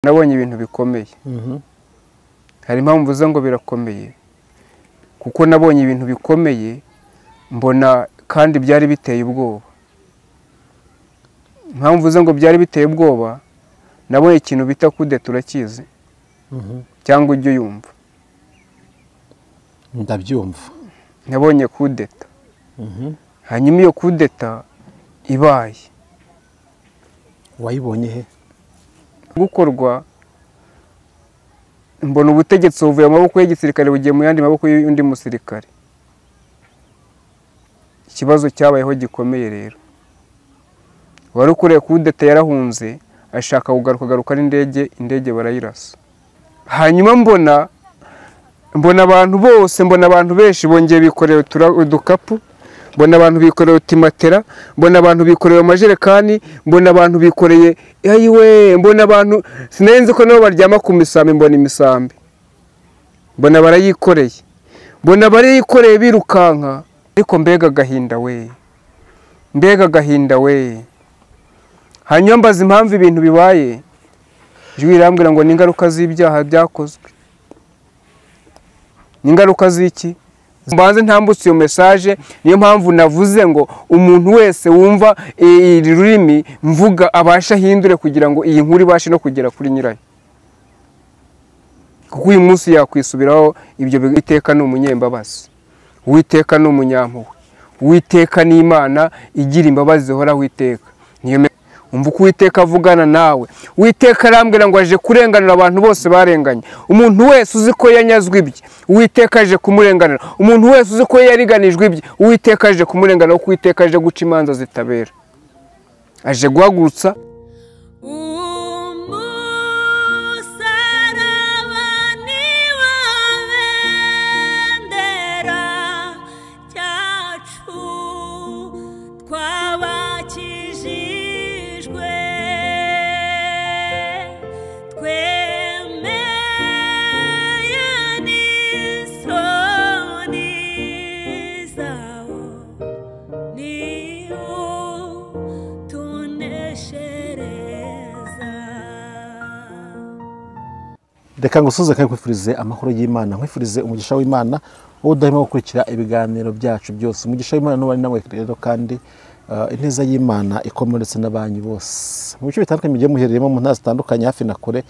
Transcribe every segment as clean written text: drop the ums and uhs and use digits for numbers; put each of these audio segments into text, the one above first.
nabonye ibintu bikomeye. Hari impamvu mvuze ngo birakomeye kuko nabonye ibintu bikomeye mbona kandi byari biteye ubwoba. Impamvu mvuze ngo byari biteye ubwoba, nabonye ikintu bita kudeta, turakizi cyangwa ujye yumva. Ndabyumva. Nabonye kudeta. Hanyuma iyo kudeta ibaye, wayibonye he? Gukorwa mbona ubutegetsi buvuye mu maboko y'igisirikare bugiye mu yandi maboko y'undi musirikare. Ikibazo cyabayeho gikomeye rero. Wari ukuriye kudeta yarahunze ashaka kugaruka indege barayirasa. Hanyuma mbona abantu bose, mbona abantu benshi bongeye bikoreye udukapu, mbona abantu bikoreye utimatera, mbona abantu bikoreye amajerekani, mbona abantu bikoreye ayiwe, mbona abantu sinenze ko nabo baryama ku misambi, mbona imisambi, mbona barayikoreye, mbona barayikoreye birukanka. Ariko mbega agahinda we. Hanyuma mbaza impamvu ibintu bibaye, ijwi rirambwira ngo ni ingaruka z'ibyaha byakozwe. Ni ingaruka z'iki? Mbanze ntambutse iyo message, niyo mpamvu navuze ngo umuntu wese wumva iri rurimi mvuga abasha hindure kugira ngo iyi nkuru ibashe no kugera kuri nyirayo. Kuko uyu munsi yakwisubiraho ibyo biteka ni umunyembabazi. Uwiteka ni umunyampuhwe. Uwiteka ni Imana igira imbabazi zihora witeka. Niyo umva uko Uwiteka avugana nawe. Uwiteka arambwira ngo aje kurenganura abantu bose barenganye. Umuntu wese uzi ko yanyazwe ibye, Uwiteka aje kumurenganura. Umuntu wese uzi ko yariganijwe ibye, Uwiteka aje kumurenganura. Kuko Uwiteka aje guca imanza zitabera, aje guhagurutsa Reka ngusuze kandi kwifurize amahoro y'Imana, nkwifurize umugisha w'Imana wowe udahema gukurikira ibiganiro byacu byose. Umugisha w'Imana n'ubari nawe rero kandi ineza y'Imana ikomeretse n'abanyi bose. Mu bice bitandukanye mugiye muherereyemo mu ntara zitandukanye hafi na kure,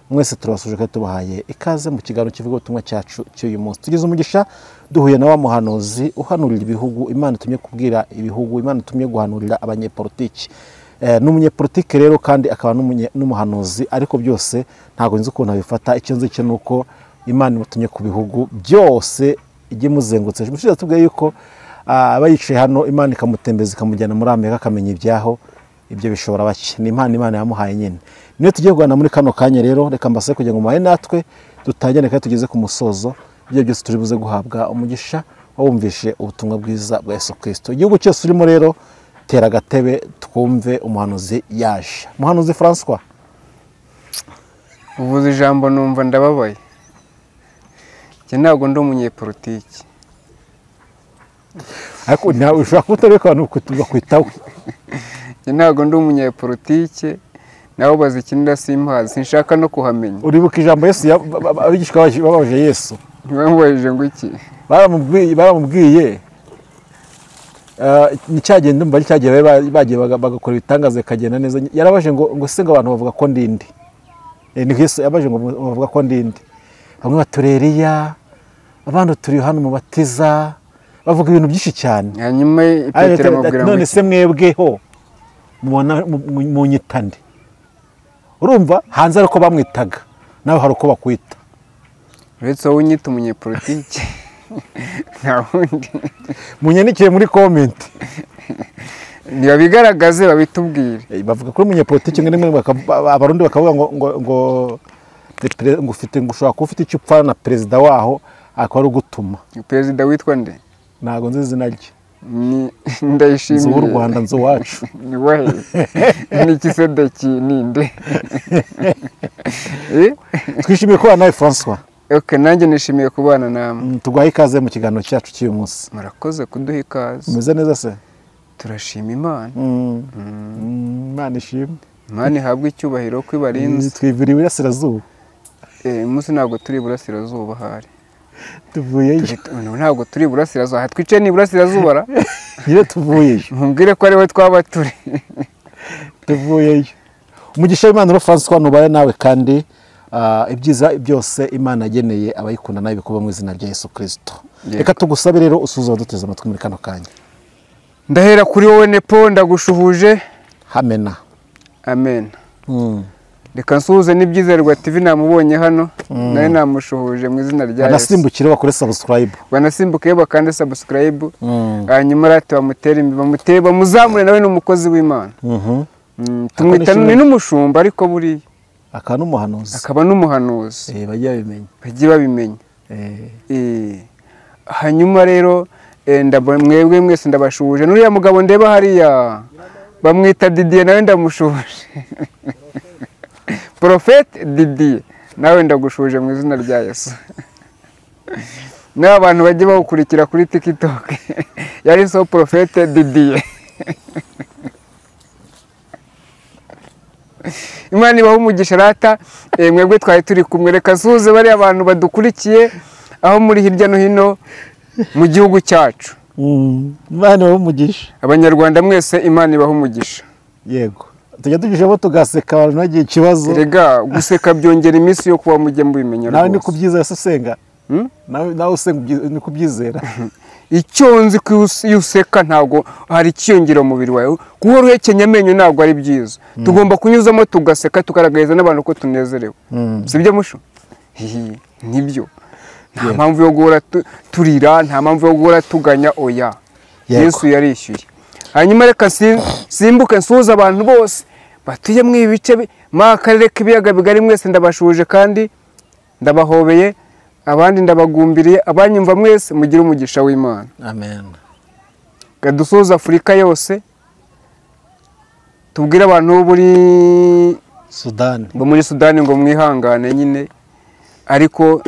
mwese turabasuje kandi tubahaye ikaze mu kiganiro kivuga ubutumwa cyacu cy'uyu munsi. Tugize umugisha duhuye na wa muhanuzi uhanurira ibihugu, Imana itumye kubwira ibihugu, Imana itumye guhanurira abanyepolitiki. N'umunyepolitike rero kandi akaba n'umuhanuzi, ariko byose ntago nzi ukuntu abifata. Icyo nzi cyo nuko Imana imutumye ku bihugu byose ijye muzengutse. Mushize tubwiye yuko abayicaye hano Imana ikamutembeza ikamujyana muri Amerika akamenya ibyaho, ibyo bishobora bake. Ni impano Imana yamuhaye nyine. Niyo tugiye kugana muri kano kanya rero, reka mbase kugira ngo muhaye natwe dutangire kandi tugeze ku musozo. Ibyo byose turi buze guhabwa umugisha wumvishe ubutumwa bwiza bwa Yesu Kristo. Igihugu cyose urimo rero tera agatebe twumve umuhanuzi yaje. Muhanuzi François, uvuze ijambo numva ndababaye. Njye ntabwo ndi umunyepolitiki. Ariko nawe ushobora kutareka abantu bakwitaho. Njye ntabwo ndi umunyepolitike, nawe bazi ikinira simpazi, sinshaka no kuhamenya. Uribuka ijambo Yesu abigishwa babaje Yesu? Ntibamubajije ngo iki? Baramubwiye ni cyagenda mbari cyagiye bagiye bagakora ibitangaza kagenda neza. Yarabaje ngo se ngo abantu bavuga ko ndindi. Ni Yesu yabaje ngo bavuga ko ndindi. Bamwe batureriya, abandi turi hano mu batiza, bavuga ibintu byinshi cyane. Hanyuma Petero amubwira ngo none se mwebweho mubona mu nyitande. Urumva hanze ariko bamwitaga, nawe hari uko bakwita. Uretse wowe unyita umunyepolitiki. Nta wundi. Munyandikiye muri comment. Niba bigaragaze babitubwire. Bavuga kuri umunyepolitiki ngene abarundi bakavuga ngo ufite ngushaka ko ufite icyo upfana na perezida waho akora gutuma. Perezida witwa nde? Nago nzi izina rye. Ni Ndayishimiye. Z'u Rwanda nzo wacu. Ni wahe? Ni Kisedeki ninde? Twishimiye ko nawe François. Okay, nanjye nishimiye kubana namwe. Tugwaye ikaze mu kiganiro cyacu cy'uyu munsi. Murakoze kuduha ikaze. Umeze neza se? Turashima Imana. Imana ishimwe. Imana ihabwe icyubahiro ko ibarinze. twivira iburasirazuba. Umunsi ntabwo turi iburasirazuba hari. Tuvuyeyo. Ntabwo turi iburasirazuba. Twicaye ni iburasirazuba ra? Iyo tuvuyeyo. Mumbwire ko ariwe twaba turi. Tuvuyeyo. Umugisha w'Imana François nubaye nawe kandi ibyiza byose Imana yageneye abayikunda nawe bikuba mu izina rya Yesu Kristo. Reka tugusabe rero usuza duteze amatwi muri kano kanya. Ndahera kuri wowe Nepo ndagushuhuje. Amena. Amen. Reka nsuhuze n'ibyizerwa TV namubonye hano nawe namushuhuje mu izina rya Yesu. Banasimbukire bakore subscribe. Banasimbuke bakande subscribe. Hanyuma rati bamutera bamuzamure nawe n'umukozi w'Imana. Tumwita ni n'umushumba ariko buriya akaba n'umuhanuzi. Akaba n'umuhanuzi. Bajye babimenya. Hanyuma rero mwebwe mwese ndabashuhuje. N'uriya mugabo ndeba hariya bamwita Didier nawe ndamushuhuje. Prophète Didier nawe ndagushuhuje mu izina rya Yesu. N'abantu bajye bawukurikira kuri TikTok. Yari so Prophète Didier. Imana ibaho umugisha rata. Mwebwe twari turi kumwe. Reka nsuhuze bari abantu badukurikiye aho muri hirya no hino mu gihugu cyacu. Imana ibaho umugisha. Abanyarwanda mwese Imana ibaho umugisha. Yego. Tujya tugishamo tugaseka abantu bagiye ikibazo. Rega guseka byongera iminsi yo kuba mujye mubimenya rwose. Nawe ni kubyizera usenga. Nawe usenga ni kubyizera. Icyo nzi ko iyo useka ntabwo hari ikiyongera umubiri wawe. Guhora uhekenya amenyo ntabwo ari byiza. Tugomba kunyuzamo tugaseka tugaragariza n'abantu ko tunezerewe. Sibyo musho? Nibyo. Nta mpamvu yo guhora turira, nta mpamvu yo guhora tuganya oya. Yesu yarishyuye. Hanyuma reka simbuke nsuhuza abantu bose batuye mu ibice makarere k'ibiyaga bigari mwese ndabashuje kandi ndabahobeye abandi ndabagumbiriye abanyumva mwese mugire umugisha w'Imana. Amen. Gadusoza Afrika yose tubwire abantu bo muri Sudani ngo mwihangane nyine ariko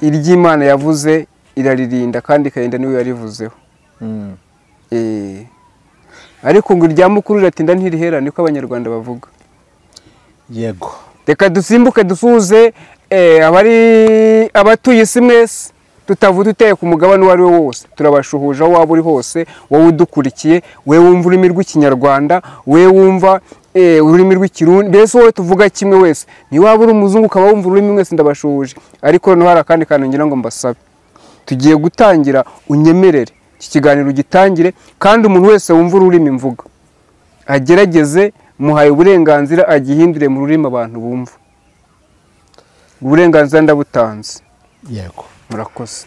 iry'Imana yavuze iraririnda kandi karinda niwe yarivuzeho. Ariko ngo iryamukuru riratinda ntirihera niko abanyarwanda bavuga. Yego. Reka dusimbuke dusuhuze abatuye isi mwese tutavuga uteye ku mugabane uwo ari wo wose turabashuhuje aho waba uri hose wowe udukurikiye we wumva ururimi rw'ikinyarwanda we wumva ururimi rw'ikirundi mbese wowe tuvuga kimwe wese ni waba uri umuzungu ukaba wumva ururimi mwese ndabashuhuje ariko no hari akandi kantu ngira ngo mbasabe tugiye gutangira unyemerere iki kiganiro gitangire kandi umuntu wese wumva ururimi mvuga agerageze muhaye uburenganzira agihindure mu rurimi abantu bumva uburenganzira ndabutanze. Yego. Murakoze.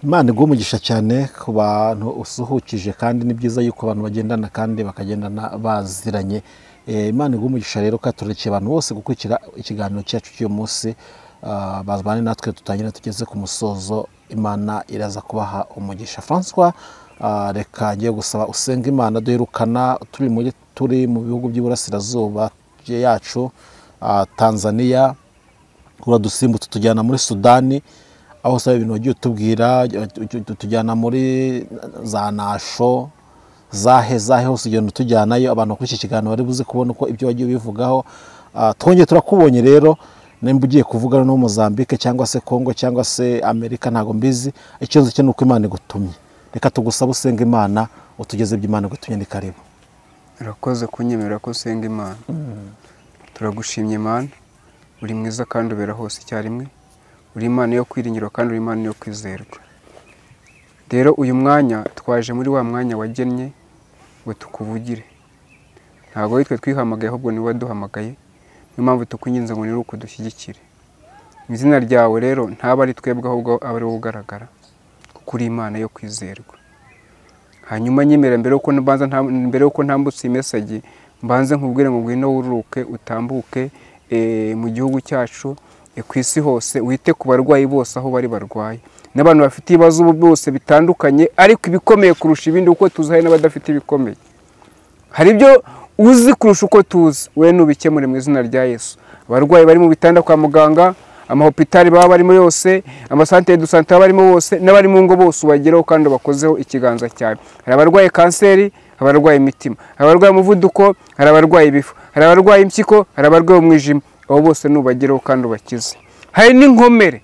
Imana igumugisha cyane ku bantu usuhukije kandi ni byiza yuko abantu bagendana kandi bakagendana baziranye. Imana igumugisha rero katurekeye abantu bose gukurikira ikiganiro cyacu cy'uyu munsi bazbane natwe tutangira tugeze ku musozo. Imana iraza kubaha umugisha. François reka ngiye gusaba usenga Imana duherukana turi mu bihugu by'iburasirazuba yacu Tanzania uradusimbutse tujyana muri Sudani aho sabe ibintu wagiye utubwira tujyana muri za Nasho zahe hose ugenda tujyanayo abantu kuri iki kiganiro bari buze kubona uko ibyo wagiye bivugaho. Twongeye turakubonye rero nimba ugiye kuvugana no Mozambique cyangwa se Congo cyangwa se Amerika ntago mbizi ikibazo cyo nuko Imana igutumye. Reka tugusaba usenga Imana utugeze by'Imana gutumye ni karibu. Urakoze kunyemera ko usenga Imana. Turagushimye Imana uri mwiza kandi ubera hose icyarimwe uri Imana yo kwiringirwa kandi uri Imana yo kwizerwa. Rero uyu mwanya twaje muri wa mwanya wagennye ngo tukuvugire ntago witwe twihamagaye ahubwo ni waduhamagaye niyo mpamvu tukunyinze ngo niruko dushyigikire mu izina ryawe. Rero ntaba ari twebwe ahubwo abari ugaragara kuko uri Imana yo kwizerwa. Hanyuma nyemera mbere uko ntambutse message mbanze nkubwire ngo ngwino wuruke utambuke mu gihugu cyacu ku isi hose wite ku barwayi bose aho bari barwaye n'abantu bafite ibibazo bose bitandukanye ariko ibikomeye kurusha ibindi uko tuzaye n'abadafite ibikomeye. Hari ibyo uzi kurusha uko tuzi we nubikemure mu izina rya Yesu. Abarwayi bari mu bitanda kwa muganga amahopitali baba barimo yose amasantere du santé barimo bose n'abari mu ngo bose ubageraho kandi bakozeho ikiganza cyawe. Hari abarwaye kanseri hari abarwaye imitima, hari abarwaye umuvuduko, hari abarwaye ibifu, hari abarwaye impyiko, hari abarwaye umwijima. Abo bose nubagereho kandi ubakize. Hari n'inkomere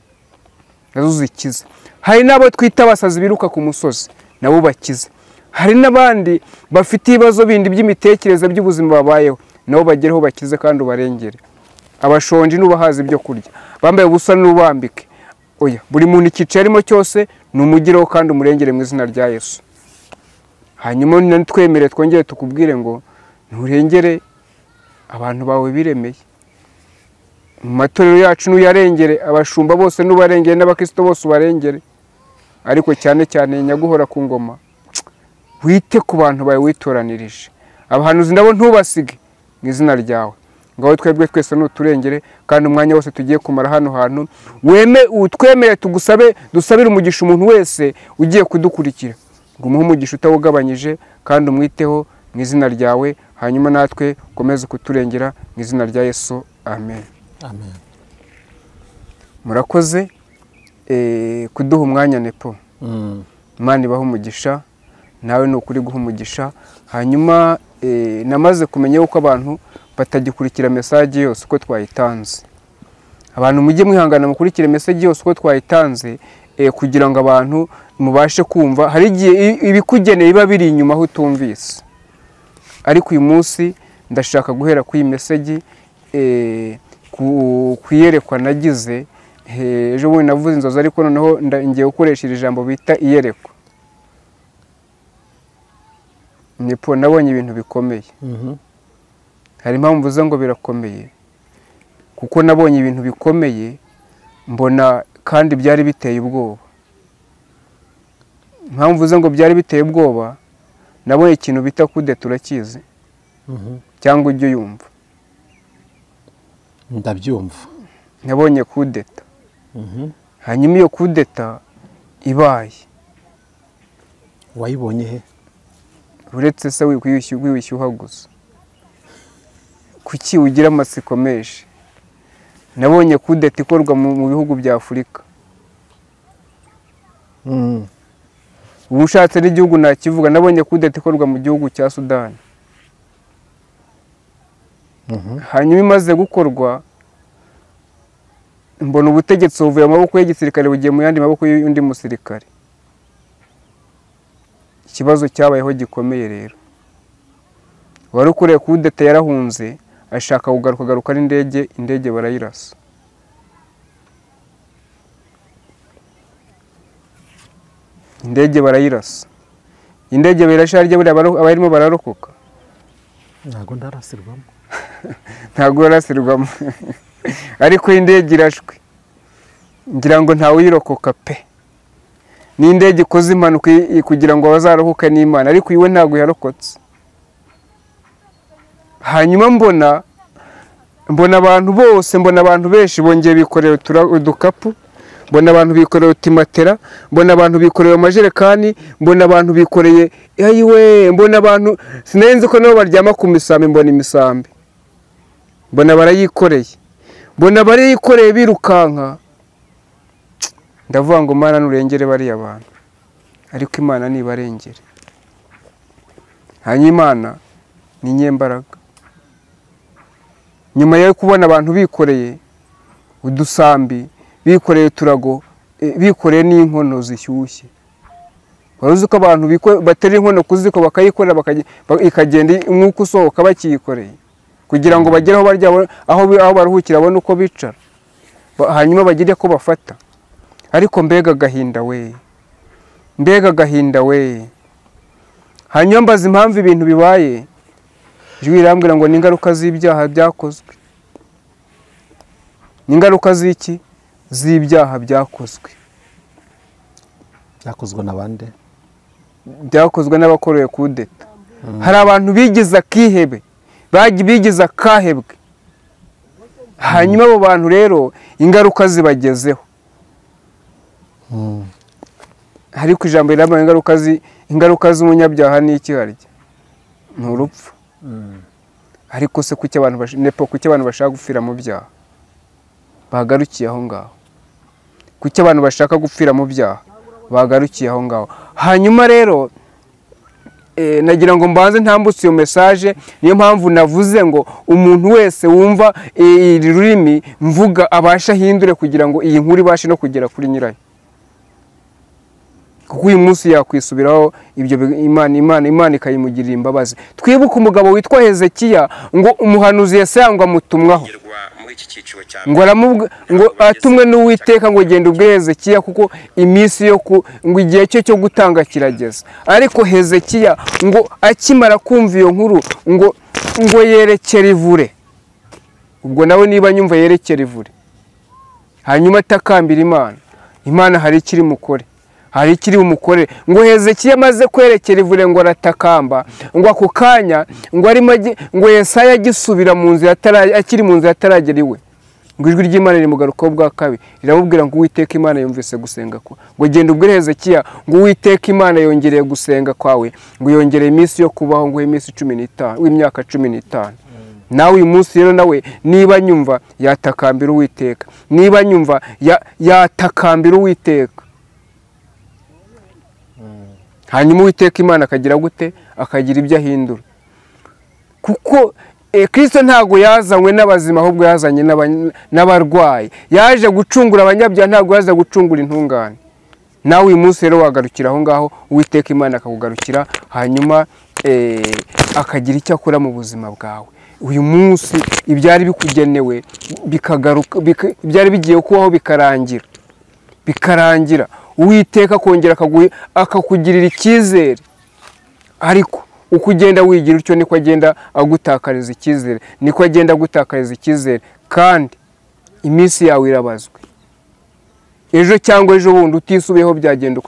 nazo zikize. Hari n'abo twita abasazi biruka ku musozi nabo bakize. Hari n'abandi bafite ibibazo bindi by'imitekerereze by'ubuzima babayeho nabo bagereho bakize kandi ubarengere. Abashonje n'ubahaza ibyo kurya, bambaye ubusa n'ubambike. Oya, buri muntu ikice arimo cyose numugireho kandi umurengere mu izina rya Yesu. Hanyuma natwemere twongere tukubwire ngo nturengere abantu bawe biremeye. Mu matorero yacu n'uyarengere, abashumba bose n'ubarengere, n'abakristo bose ubarengere. Ariko cyane cyane nyaguhora ku ngoma, wite ku bantu bawe witoranirije. Abahanuzi nabo ntubasige mu izina ryawe. Ngaho twebwe twese nuturengere kandi umwanya wose tugiye kumara hano hantu utwemere dusabire umugisha umuntu wese ugiye kudukurikira, ngo umuhe umugisha utawugabanyije kandi umwiteho mu izina ryawe. Hanyuma natwe ukomeze kuturengera mu izina rya Yesu. Amen. Amen. Murakoze kuduha umwanya Nepo. Imana ibahe umugisha, nawe ni ukuri guha umugisha. Hanyuma namaze kumenya yuko abantu batagikurikira message yose uko twayitanze. Abantu mujye mwihangana mukurikire message yose uko twayitanze, kugira ngo abantu mubashe kumva. Hari igihe ibikugeneye biba biri inyuma aho utumvise. Ariko uyu munsi ndashaka guhera ku iyi message kuyerekwa nagize. Ejo bundi navuze inzozi, ariko noneho ngiye gukoresha iri jambo bita iyerekwa. Nepo, nabonye ibintu bikomeye. Hari impamvu mvuze ngo birakomeye, kuko nabonye ibintu bikomeye mbona kandi byari biteye ubwoba. Impamvu mvuze ngo byari biteye ubwoba, nabonye ikintu bita kudeta. Urakizi cyangwa ujye yumva? Ndabyumva. Nabonye kudeta. Hanyuma iyo kudeta ibaye, wayibonye he? uretse se wishyuha gusa, kuki ugira amatsiko menshi? Nabonye kudeta ikorwa mu bihugu bya Afurika. Ubu ushatse n'igihugu nakivuga. Nabonye kudeta ikorwa mu gihugu cya Sudani. Hanyuma imaze gukorwa, mbona ubutegetsi buvuye mu maboko y'igisirikare bugiye mu yandi maboko y'undi musirikare. Ikibazo cyabayeho gikomeye rero. Wari ukuriye kudeta yarahunze, ashaka kugaruka indege barayirasa. Indege barayirasa. Indege birasharye, buri abarimo bararokoka. Ntago ndarasirwamo. Ntago yarasirwamo. Ariko indege irashwe, ngira ngo ntawe uyirokoka pe. Ni indege ikoze impanuka kugira ngo bazarokoke n'Imana, ariko iwe ntago yarokotse. Hanyuma mbona abantu bose, mbona abantu benshi bongeye bikoreye udukapu, mbona abantu bikoreye utimatera, mbona abantu bikoreye amajerekani, mbona abantu bikoreye mbona abantu sinenze ko nabo baryama ku misambi. Mbona imisambi, mbona barayikoreye, mbona barayikoreye birukanka. Ndavuga ngo Mana nurengere bariya abantu, ariko Imana nibarengere. Hanyuma Imana ni nyembaraga. Nyuma yo kubona abantu bikoreye udusambi, bikoreye uturago, bikoreye n'inkono zishyushye. Waruzi ko abantu batera inkono kuziko bakayikorera ikagenda umwuka usohoka bakiyikoreye, kugira ngo bagere aho barya, aho baruhukira abone uko bicara, hanyuma bagire ko bafata. Ariko mbega gahinda we, mbega gahinda we. Hanyuma mbaza impamvu ibintu bibaye, ijwi rirambwira ngo ni ingaruka z'ibyaha byakozwe. Ni ingaruka z'iki? Z'ibyaha byakozwe. Byakozwe n'abande? Byakozwe n'abakoreye kudeta. Hari abantu bigize akihebe, bigize akahebwe. Hanyuma abo bantu rero ingaruka zibagezeho. Ariko ijambo rirambwira ingaruka z'umunyabyaha ni iki harya? Ni urupfu. Ariko se kuki abantu bashaka gupfira mu byaha? Bagarukiye aho ngaho. Kuki abantu bashaka gupfira mu byaha? Bagarukiye aho ngaho. Hanyuma rero nagira ngo mbanze ntambutse iyo message. Niyo mpamvu navuze ngo umuntu wese wumva iri rurimi mvuga abasha hindure kugira ngo iyi nkuru ibashe no kugera kuri nyirayo, kuko uyu munsi yakwisubiraho ibyo Imana ikayimugirira imbabazi. Twibuke umugabo witwa Hezekiya ngo umuhanuzi Yesaya ngo amutumwaho ngo atumwe n'Uwiteka ngo genda ubwe Hezekiya kuko iminsi ngo igihe cye cyo gutanga kirageze. Ariko Hezekiya ngo akimara kumva iyo nkuru ngo yerekere ivure. Ubwo nawe niba nyumva yerekere ivure, hanyuma atakambira Imana hari ikiri mukore, hari ikiri umukore. Ngo Hezekiya amaze kwerekera ivure ngo aratakamba, ngo ako kanya ngo Yesaya agisubira mu nzu akiri mu nzu ataragera iwe, ngo ijwi ry'Imana rimugarukaho bwa kabiri riramubwira ngo Uwiteka Imana yumvise gusenga kwa, ngo genda ubwire Hezekiya ngo Uwiteka Imana yongereye gusenga kwawe, ngo yongereye iminsi yo kubaho, ngo iminsi 15 w'imyaka 15. Nawe uyu munsi rero nawe niba nyumva yatakambira Uwiteka, niba nyumva yatakambira Uwiteka, hanyuma Uwiteka Imana akagira gute, akagira ibyo ahindura. Kuko Kristo ntago yazanywe n'abazima ahubwo yazanye n'abarwayi, yaje gucungura abanyabyaha, ntago yaje gucungura intungane. Nawe uyu munsi rero wagarukira aho ngaho, Uwiteka Imana akakugarukira, hanyuma akagira icyo akora mu buzima bwawe. Uyu munsi ibyari bikugenewe bikagaruka, ibyari bigiye kubaho bikarangira, Uwiteka akongera akakugirira icyizere. Ariko uko ugenda wigira utyo niko agenda agutakariza icyizere, niko agenda agutakariza icyizere, kandi iminsi yawe irabazwe. Ejo cyangwa ejo bundi utisubiyeho byagenda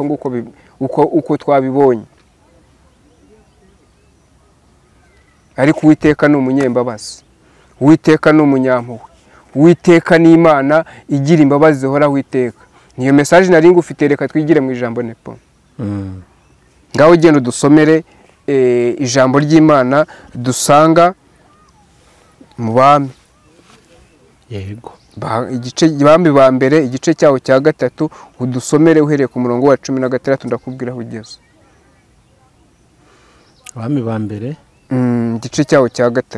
uko twabibonye. Ariko Uwiteka ni umunyembabazi, Uwiteka ni umunyampuhwe, Uwiteka ni Imana igira imbabazi zihoraho iteka. Niyo message nari ngufite, reka twigire mu ijambo nepo. Ngaho genda dusomere ijambo ry'Imana dusanga mu Bami. Yego. Igice Bami ba mbere igice cyaho cya 3 udusomere uhereye ku murongo wa 16 ndakubwira aho ugeze. Bami ba mbere igice cyaho cya 3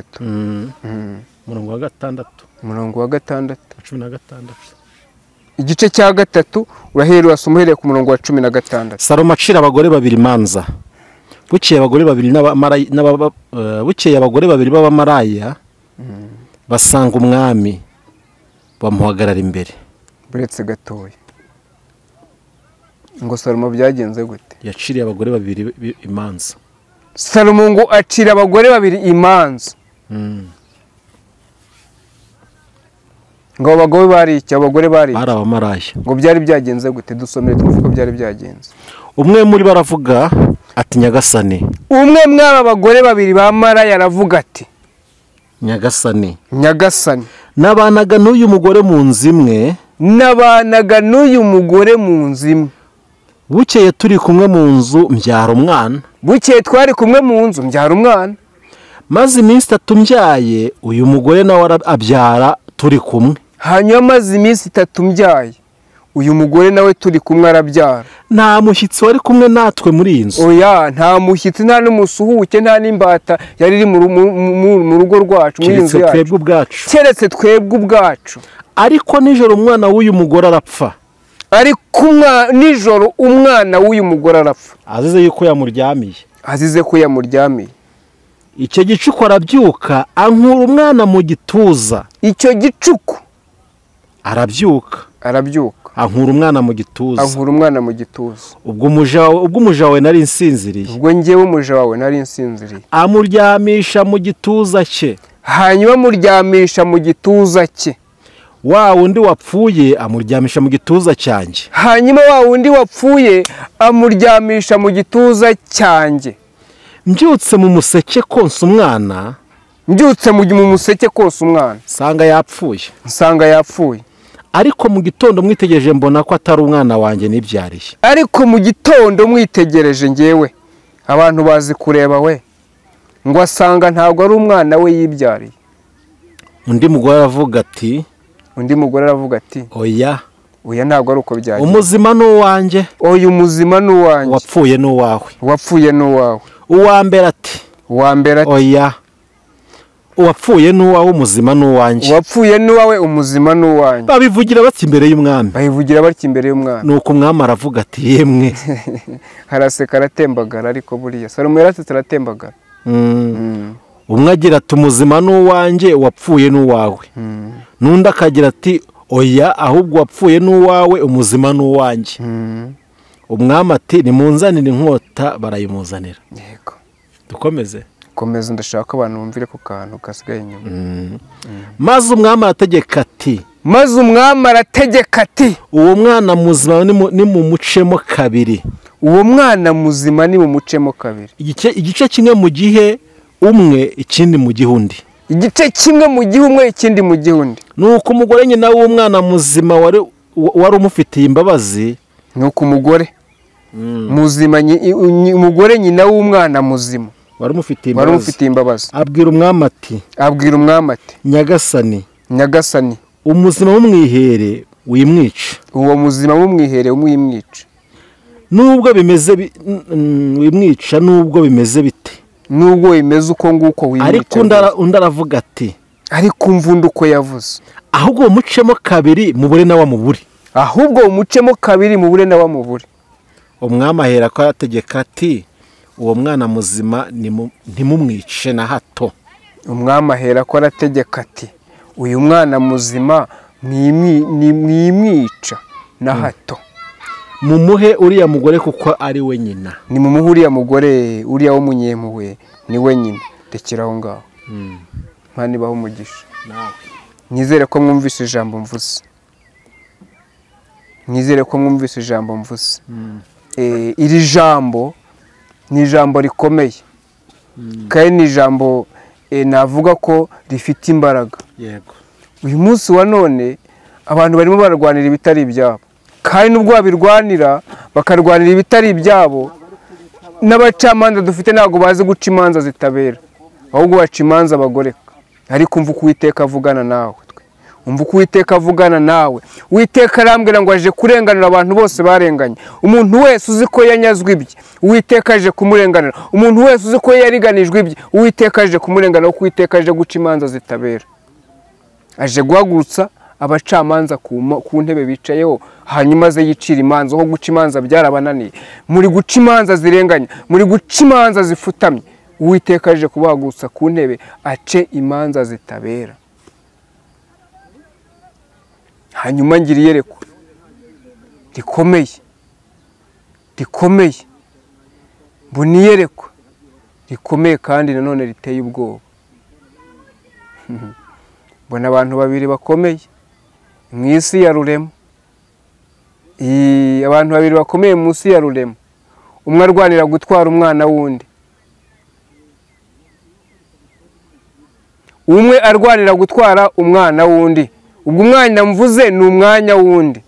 umurongo wa 6 16. Igice cya 3 urahera urasoma uhereye ku murongo wa 16. Salomo acira abagore babiri imanza. Bukeye abagore babiri b'abamaraya basanga umwami, bamuhagarara imbere. Buretse gatoya ngo Salomo byagenze gute? Yaciriye abagore babiri imanza. Salomo ngo acira abagore babiri imanza. Ngo abagore bari abamaraya. Ngo byari byagenze gute? Dusomere tuvuga byari byagenze. Umwe muri baravuga ati Nyagasani. Umwe mw'aba bagore babiri bamaraya aravuga ati Nyagasani. Nabanaga n'uyu mugore mu nzu imwe. Bukeye turi kumwe mu nzu mbyara umwana. Twari kumwe mu nzu mbyara umwana. Maze iminsi 3 mbyaye, uyu mugore nawe abyara turi kumwe. Hanyuma maze iminsi 3 mbyaye, uyu mugore nawe turi kumwe arabyara. Nta mushyitsi wari kumwe natwe muri iyi nzu. Oya, nta mushyitsi, nta n'umusuhuke, nta n'imbata yari iri mu rugo rwacu, muri inzu yacu. Keretse twebwe ubwacu. Ariko nijoro umwana w'uyu mugore arapfa. Azize ko yamuryamiye. Icyo gicuku arabyuka ankura umwana mu gituza. Ankura umwana mu gituza. Ubwo umuja wawe nari nsinziriye. Amuryamisha mu gituza cye. Hanyuma amuryamisha mu gituza cye. Wa wundi wapfuye amuryamisha mu gituza cyanjye. Hanyuma wa wundi wapfuye amuryamisha mu gituza cyanjye. Mbyutse mu museke konsa umwana. Nsanga yapfuye. Ariko mu gitondo mwitegereje mbona ko atari umwana wanjye nibyariye. Ariko mu gitondo mwitegereje ngewe, abantu bazi kureba we, ngo asanga ntabwo ari umwana we yibyariye. Undi mugore aravuga ati oya ntabwo ari uko byagiye. Umuzima n'uwanjye. Oya umuzima n'uwanjye. Wapfuye n'uwawe. uwa mbere ati oya uwapfuye n'uwawe umuzima n'uwanjye. uwapfuye n'uwawe umuzima n'uwanjye. babivugira bati imbere y'umwami. nuko umwami aravuga ati yemwe. haraseka aratembagara, ariko buriya Salomo yaratse aratembagara. umwe agira ati umuzima n'uwanjye, uwapfuye n'uwawe. n'undi akagira ati oya ahubwo uwapfuye n'uwawe umuzima n'uwanjye. umwami ati nimunzanire inkota, barayimuzanira. yego dukomeze. komeza, ndashaka abantu bumvire ku kantu kasigaye inyuma. maze umwami arategeka ati uwo mwana muzima nimumucemo kabiri. uwo mwana muzima nimumucemo kabiri. igice kimwe mu gihe umwe, ikindi mu gihe undi. igice kimwe mu gihe umwe, ikindi mu gihe undi. nuko umugore nyina w'umwana muzima wari umufitiye imbabazi. nuko umugore muzima, umugore nyina w'umwana muzima wari umufitiye imbabazi. abwira umwami ati nyagasani, umuzima w'umwihere wimwica. uwo muzima w'umwihere wimwica. nubwo bimeze wimwica, nubwo bimeze bite, nubwo bimeze uko nguko wimwica. ariko undi aravuga ati ariko umvundo uko yavuze, ahubwo umucemo kabiri mubure nawe amubure. umwami ahera ko arategeka ati uwo mwana muzima ntimumwice na hato. uyu mwana muzima mwimwica na hato. mumuhe uriya mugore kuko ari we nyina. nimumuhe uriya mugore, uriya w'umunyempuhwe ni we nyina. rekera aho ngaho. Imana ibahe umugisha. nizere ko mwumvise ijambo mvuze. iri jambo ni ijambo rikomeye, kandi ni ijambo navuga ko rifite imbaraga. uyu munsi wa none abantu barimo bararwanira ibitari ibyabo, kandi nubwo babirwanira bakarwanira ibitari ibyabo, n'abacamanza dufite ntabwo bazi guca imanza zitabera, ahubwo baca imanza bagoreka. ariko umva uko Uwiteka avugana nawe. Uwiteka arambwira ngo aje kurenganura abantu bose barenganye. umuntu wese uzi ko yanyazwe ibye, Uwiteka aje kumurenganura. umuntu wese uzi ko yariganijwe ibye, Uwiteka aje kumurenganura, kuko Uwiteka aje guca imanza zitabera. aje guhagurutsa abacamanza ku ntebe bicayeho, hanyuma aze yicira imanza. aho guca imanza byarabananiye, muri guca imanza zirenganya, muri guca imanza zifutamye, Uwiteka aje kubahagurutsa ku ntebe ace imanza zitabera. hanyuma ngira iyerekwa rikomeye, mbona iyerekwa rikomeye kandi nanone riteye ubwoba. mbona abantu babiri bakomeye mu isi ya rurema. abantu babiri bakomeye mu isi ya rurema. umwe arwanira gutwara umwana w'undi. ubwo umwanya mvuze ni umwanya w'undi.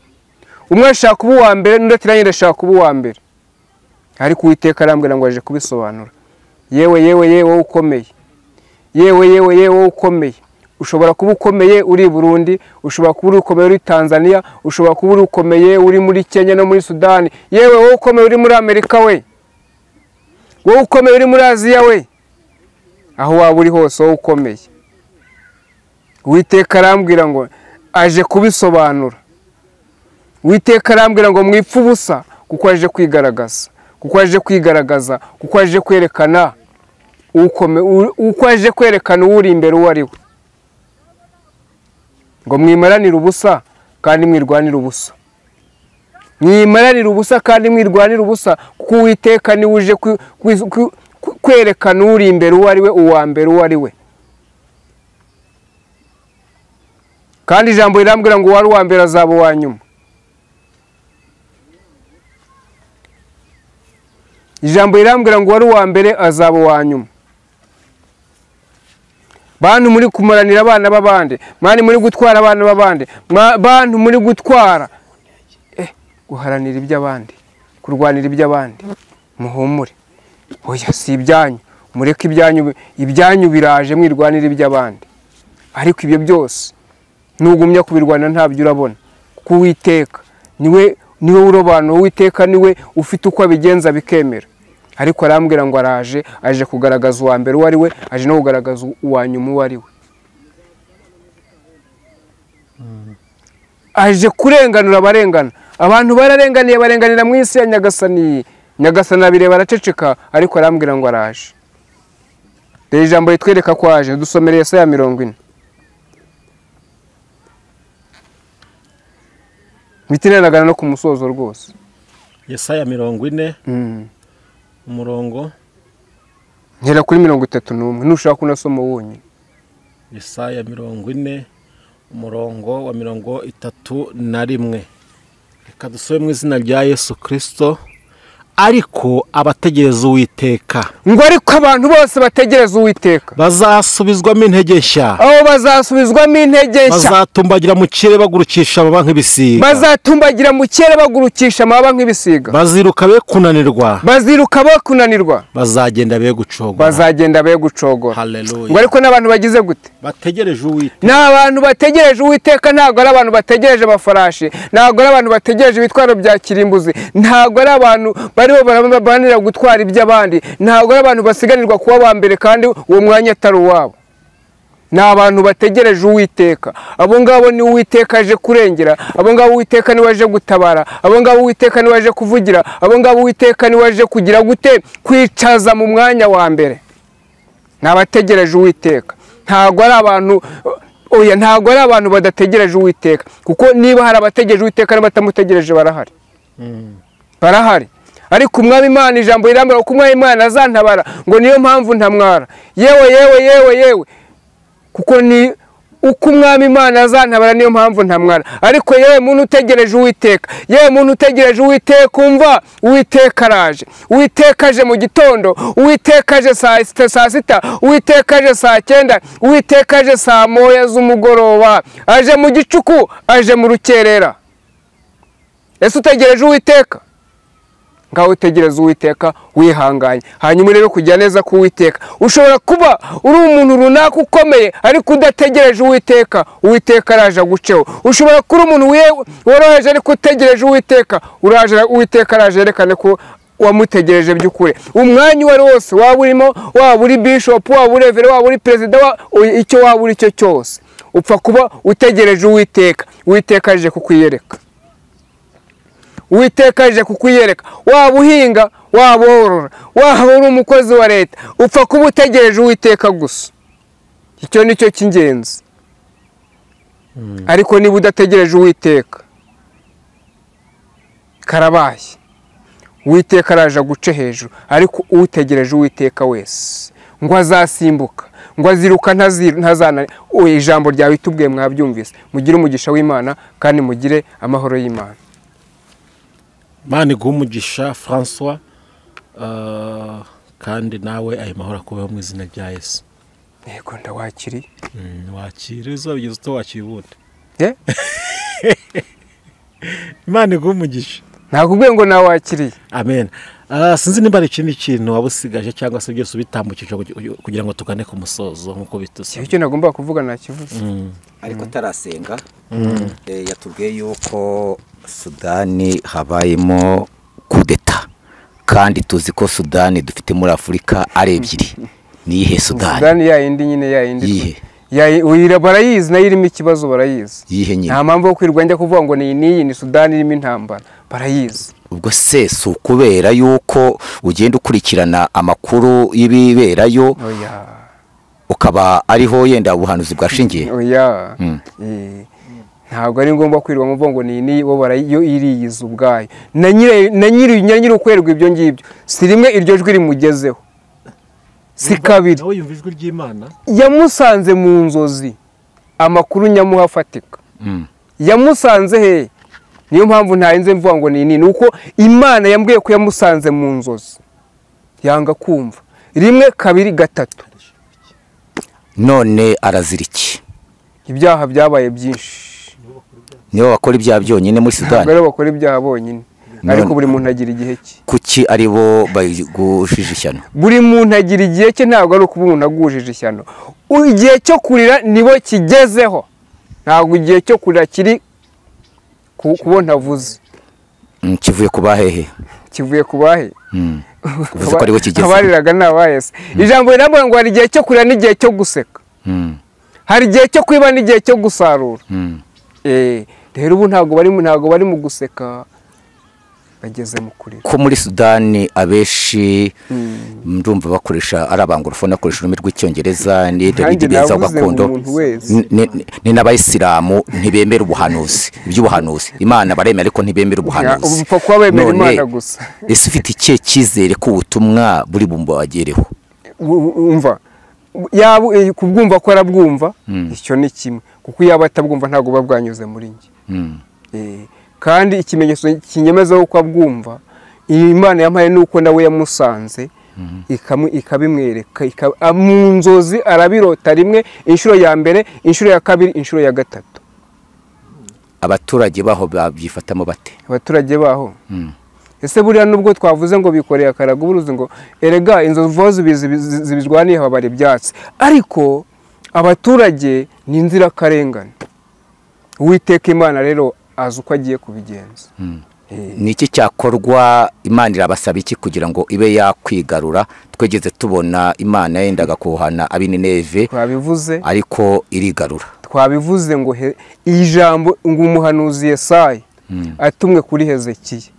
umwe ashaka kuba uwa mbere, n'undi ati nanjye ndashaka kuba uwa mbere. ariko Uwiteka arambwira ngo aje kubisobanura. yewe wowe ukomeye, wowe ukomeye. ushobora kuba ukomeye uri i Burundi, ushobora kuba uri ukomeye uri Tanzania, ushobora kuba uri ukomeye uri muri Kenya no muri Sudani. yewe wowe ukomeye uri muri Amerika, wowe ukomeye uri muri Aziya, aho waba uri hose wowe ukomeye. Uwiteka arambwira ngo aje kubisobanura. Uwiteka arambwira ngo mwipfe ubusa, kuko aje kwigaragaza, kuko aje kwerekana uko aje kwerekana uri imbere uwo ari we. ngo mwimaranire ubusa kandi mwirwanire ubusa. kuko Uwiteka ni uje kwerekana uri imbere uwo ari we, uwa mbere uwo ari we. kandi ijambo rirambwira ngo uwari uwa mbere azaba uwa nyuma. bantu muri kumaranira abana b'abandi, mani muri gutwara abana b'abandi, bantu muri gutwara guharanira iby'abandi, kurwanira iby'abandi, muhumure. oya si ibyanyu, mureke ibyanyu biraje, mwirwanira iby'abandi. ariko ibyo byose nugumya kubirwanira ntabyo urabona, kuko Uwiteka niwe urobanura. Uwiteka niwe ufite uko abigenza bikemera. ariko arambwira ngo araje, aje kugaragaza uwa mbere uwo ari we, aje no kugaragaza uwa nyuma uwo ari we. Aje kurenganura abarengana. Abantu bararenganiye, barenganira mu isi ya Nyagasani. Nyagasani abireba araceceka, ariko arambwira ngo araje. Rero ijambo ritwereka ko aje. Dusomere Yesaya 40. Mitinenagana no ku musozo rwose. Yesaya 40 umurongo nkera kuri 31 nushaka kunasoma wonyine. Yesaya 40 umurongo wa 31. Reka dusome mu izina rya Yesu Kristo. Ariko abategereza Uwiteka, ngo ariko abantu bose bategereza Uwiteka bazasubizwamo intege nshya. Abo bazasubizwamo intege nshya, bazatumbagira mu kirere bagurukisha amababa nk'ibisiga. Bazatumbagira mu kirere bagurukisha amababa nk'ibisiga. Baziruka be kunanirwa. Baziruka be kunanirwa. Bazagenda be gucogora. Bazagenda be gucogora. Haleluya. Ngo ariko n'abantu bagize gute? Bategereje Uwiteka. N'abantu bategereje Uwiteka, ntabwo ari abantu bategereje amafarashi, ntabwo ari abantu bategereje ibitwaro bya kirimbuzi, ntabwo ari abantu bariho barabanira gutwara iby'abandi, ntabwo ari abantu basiganirwa kuba ba mbere kandi uwo mwanya atari uwabo. Ni abantu bategereje Uwiteka. Abo ngabo ni Uwiteka aje kurengera, abo ngabo Uwiteka ni waje gutabara, abo ngabo Uwiteka ni waje kuvugira, abo ngabo Uwiteka ni waje kugira gute kwicaza mu mwanya wa mbere. Nabategereje Uwiteka. Ntabwo ari abantu ntabwo ari abantu badategereje Uwiteka, kuko niba hari abategereje Uwiteka n'abatamutegereje barahari. Barahari. Ariko umwami Imana, ijambo rirambwira ko umwami Imana azantabara, ngo niyo mpamvu ntamwara. Yewe kuko ni uko umwami Imana azantabara niyo mpamvu ntamwara. Ariko yewe muntu utegereje Uwiteka, yewe muntu utegereje Uwiteka, umva Uwiteka araje. Uwiteka aje mu gitondo, Uwiteka aje saa 6, Uwiteka aje saa 9, Uwiteka aje saa 1 z'umugoroba, aje mu gicuku, aje mu rukerera. Ese utegereje Uwiteka? Ngaho utegereza Uwiteka wihanganye. Hanyuma rero kujya neza ku Uwiteka. Ushobora kuba uri umuntu runaka ukomeye ariko udategereje Uwiteka, Uwiteka araje guceho. Ushobora kuba umuntu woroheje ariko utegereje Uwiteka, uraje Uwiteka araje yerekane ko wamutegereje by'ukuri. Umwanya wari wose waba urimo, waba uri bishop, waba uri reverend, waba uri president, icyo waba uri cyo cyose, upfa kuba utegereje Uwiteka. Uwiteka aje kukwiyereka. Uwiteka aje kukwiyereka. Waba uhinga, waba worora, waba uri umukozi wa leta, upfa kuba utegereje Uwiteka gusa. Icyo nicyo cy'ingenzi. Ariko niba udategereje Uwiteka, karabaye. Uwiteka araje guce hejuru. Ariko utegereje Uwiteka wese ngo azasimbuka, ngo aziruka ntazana. Ijambo ryawe itubwiye mwabyumvise. Mugire umugisha w'Imana kandi mugire amahoro y'Imana. Mani gumugisha François, kandi nawe ayo mahoro akubeho mu izina rya Yesu. Yego ndawakiri. Wakiriza bigeze to wakibundi. Mani gumugisha. Nakubwiye ngo nawakiriye. Amen. Sinzi nimba ari ikindi kintu wabusigaje cyangwa se byose bitambukije kugira ngo tugane ku musozo nkuko bitusa. Icyo nagomba kuvuga nakivuze. Ariko tarasenga yatubwiye yuko Sudani habayemo kudeta, kandi tuzi ko Sudani dufite muri Afurika ari ebyiri. Ni ihe Sudani? Sudani ya indi nyine, ya indi. Barayizi nayo irimo ikibazo, barayizi. Yihe nyine? Nta mpamvu yo kwirwa njya kuvuga ngo ni Sudani irimo intambara. Barayizi. Ubwo se si ukubera yuko ugenda ukurikirana amakuru y'ibiberayo ukaba ariho yenda ubuhanuzi bwashingiye? Ntabwo ari ngombwa kwirwa ngo ngo ni bo barayo iriyiza ubwayo. Na nyiri ukwerwa ibyo ngibyo. Si rimwe iryo jwi rimugezeho. Si kabiri. Nawe yumva ijwi ry'Imana? Yamusanze mu nzozi. Amakuru nyamuha afatika. Yamusanze he? Niyo mpamvu ntayenze mvuga ngo ni uko Imana yambwiye ko yamusanze mu nzozi. Yanga kumva. Rimwe, kabiri, gatatu. None araziriki? Ibyaha byabaye byinshi. Niyo bakora ibyaha byonyine muri Sudani? Ntabwo ari bakora ibyaha bonyine. Ariko buri muntu agira igihe cye. Kuki ari bo bagujije ishyano? Buri muntu agira igihe cye, ntabwo ari ukuba umuntu agujije ishyano. Igihe cyo kurira nibo kigezeho. Ntabwo igihe cyo kurira kiri kubona avuze. Kivuye kubahehe? Kivuye kubahe? uvuze ko ariwe kigeze abariraga ni abayese ijambo riravuga ngo hari igihe cyo kurira n'igihe cyo guseka hari igihe cyo kwiba n'igihe cyo gusarura rero ubu ntabwo bari mu guseka bageze mu kurira ko muri Sudani abenshi ndumva bakoresha ari abangorofone bakoresha ururimi rw'icyongereza n'ibindi beza gakondo ni n'abayisilamu ntibemera ubuhanuzi iby'ubuhanuzi Imana baremera ariko ntibemera ubuhanuzi upfa kuba bemera Imana gusa ese ufite ikihe cyizere ko ubutumwa buri bumbagereho umva yaba kubwumva ko arabwumva icyo ni kimwe kuko yaba atabwumva ntabwo babwanyuze muri njye kandi ikimenyetso kinyemeza uko abwumva Imana yampaye nuko nawe yamusanze ikabimwereka mu nzozi arabirota rimwe inshuro ya mbere inshuro ya kabiri inshuro ya gatatu abaturage baho babyifatamo bate abaturage baho ese buriya nubwo twavuze ngo bikoreye akaraga uburuzi ngo erega inzovu zibizwaniye habara ibyatsi ariko abaturage ni inzirakarengane Uwiteka Imana rero azi uko agiye kubigenza ni iki cyakorwa Imana irabasaba iki kugira ngo ibe yakwigarura twegeze tubona Imana yendaga kuhana ab'Nineve twabivuze ariko irigarura twabivuze ngo ijambo ngo umuhanuzi Yesaya atumwe kuri Hezekiya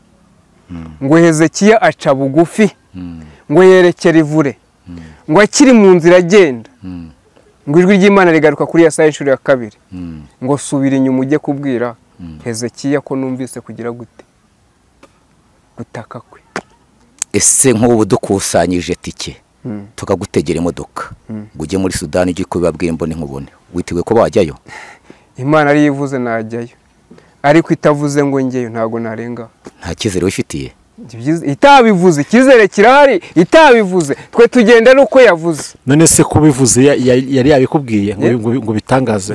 ngo Hezekiya aca bugufi ngo yerekere ivure ngo akiri mu nzira agenda ngo ijwi ry'Imana rigaruka kuri Yesaya inshuro ya kabiri ngo subira inyuma ujye kubwira Hezekiya ko numvise kugira gute gutaka kwe ese nk'ubu dukusanyije tike tukagutegera imodoka ngo ujye muri Sudani ujye kubibabwira imbone nkubone witeguye ko bajyayo Imana ari yivuze najyayo ariko itavuze ngo njyeyo ntago narenga nta cyizere wifitiye itabivuze icyizere kirahari itabivuze twe tugenda nuko yavuze none se kubivuze yari yabikubwiye ngo bitangaze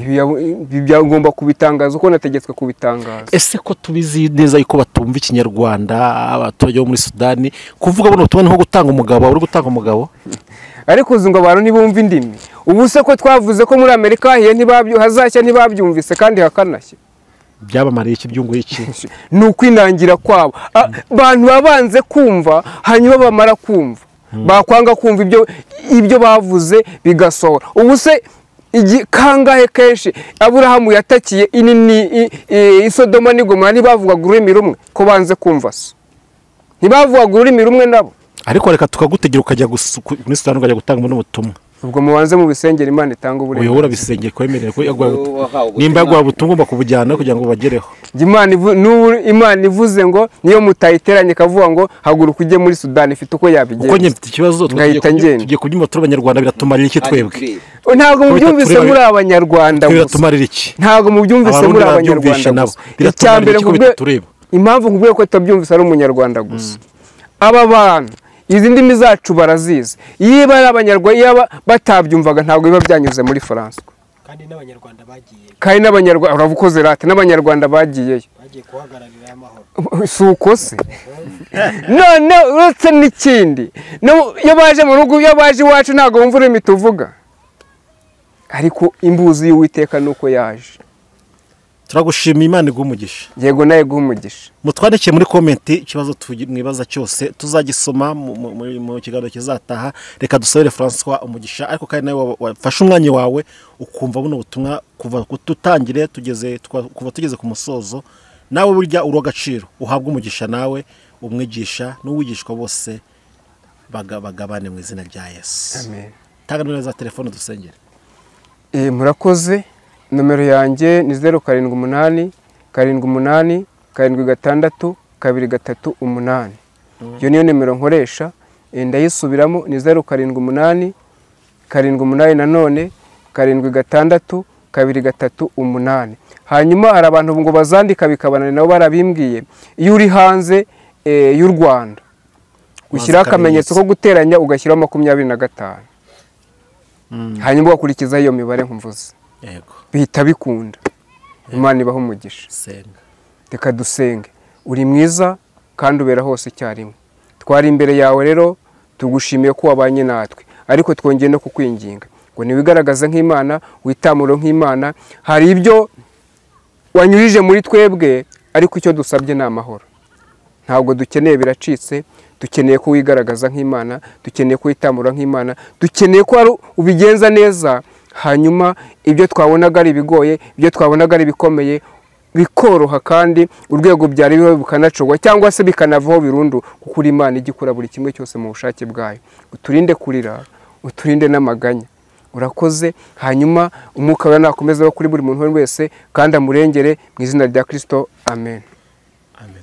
byagomba kubitangaza uko nategetswe kubitangaza ese ko tubizi neza yuko batumva ikinyarwanda abaturage bo muri Sudani kuvuga buno tubone nko gutanga umugabo uri gutanga umugabo ariko uzi ngo abantu ntibumva indimi ubu se ko twavuze ko muri Amerika hazashya ntibabyumvise kandi hakanashye byabamariye iki byunguye iki ni ukwinangira kwabo abantu babanze kumva hanyuma bamara kumva bakwanga kumva ibyo bavuze bigasohora ubu se kangahe kenshi Aburahamu yatakiye Isodoma n'Igomora ntibavugaga ururimi rumwe ko banze kumva se ntibavugaga ururimi rumwe nabo ariko reka tukagutegera ukajya muri Sudani ukajya gutanga n'ubutumwa ubwo mubanze mu bisengera Imana itanga uburenganzira uyobora bisengera kwemerera ko nimba yagwa butumwa ngomba kubujyana kugira ngo bagereho Imana ivuze ngo niyo mutayiteranye kavuga ngo haguruka ujye muri Sudani ifite uko yabigenza uko nyifite ikibazo tugiye kubyumva turi abanyarwanda biratumarira iki twebwe ntabwo mubyumvise muri abanyarwanda gusa biratumarira iki ntabwo mubyumvise muri abanyarwanda gusa icyambere impamvu nkubwiye ko tutabyumvise ari umunyarwanda gusa aba bantu izi ndimi zacu barazizi yiba ari abanyarwanda batabyumvaga ntabwo biba byanyuze muri France kandi n'abanyarwanda bagiye kandi n'abanyarwanda uravukoze rate n'abanyarwanda bagiyeyo bagiye kuhagararira amahoro suko se none uretse n'ikindi iyo baje mu rugo iyo baje iwacu ntabwo wumva ururimi tuvuga ariko imbuzi y'Uwiteka nuko yaje turagushimiye Imana igumugisha yego naye guhumugisha mutwandikiye muri comment ikibazo mwibaza cyose tuzagisoma mu kiganiro kizataha reka dusabire François umugisha ariko kandi nawe wafashe umwanya wawe ukumva buno butumwa kuva tutangire kuva tugeze ku musozo nawe burya uragaciro uhabwa umugisha nawe umwigisha n'uwigishwa bose bagabane mu izina rya Yesu amen tanga nomero za telefone dusengere murakoze nomero yanjye ni 078 78 76 238 iyo niyo nimero nkoresha ndayisubiramo ni 078 78 nanone 76 238 hanyuma hari abantu ngo bazandika bikabanana nabo barabimbwiye iyo uri hanze y'u Rwanda ushyiraho akamenyetso ko guteranya ugashyiraho 25 hanyuma ugakurikizaho iyo mibare nkumvuze yego bihita bikunda Imana ibaho umugisha senga reka dusenge uri mwiza kandi ubera hose icyarimwe twari imbere yawe rero tugushimiye ko wabanye natwe ariko twongeye no kukwinginga ngo niwigaragaza nk'Imana witamuro nk'Imana hari ibyo wanyurije muri twebwe ariko icyo dusabye ni amahoro ntabwo dukeneye biracitse dukeneye ko wigaragaza nk'Imana, dukeneye ko witamura nk'Imana, dukeneye ko ubigenza neza, hanyuma ibyo twabonaga ari ibigoye, ibyo twabonaga ari bikomeye bikoroha, kandi urwego byari biho bukanacogwa cyangwa se bikanavaho birundu, kuko uri Imana igikora buri kimwe cyose mu bushake bwayo. Uturinde kurira, uturinde n'amaganya. Urakoze, hanyuma umwuka wawe nakomeza kuri buri muntu wese kandi amurengere mu izina rya Kristo. Amen. Amen.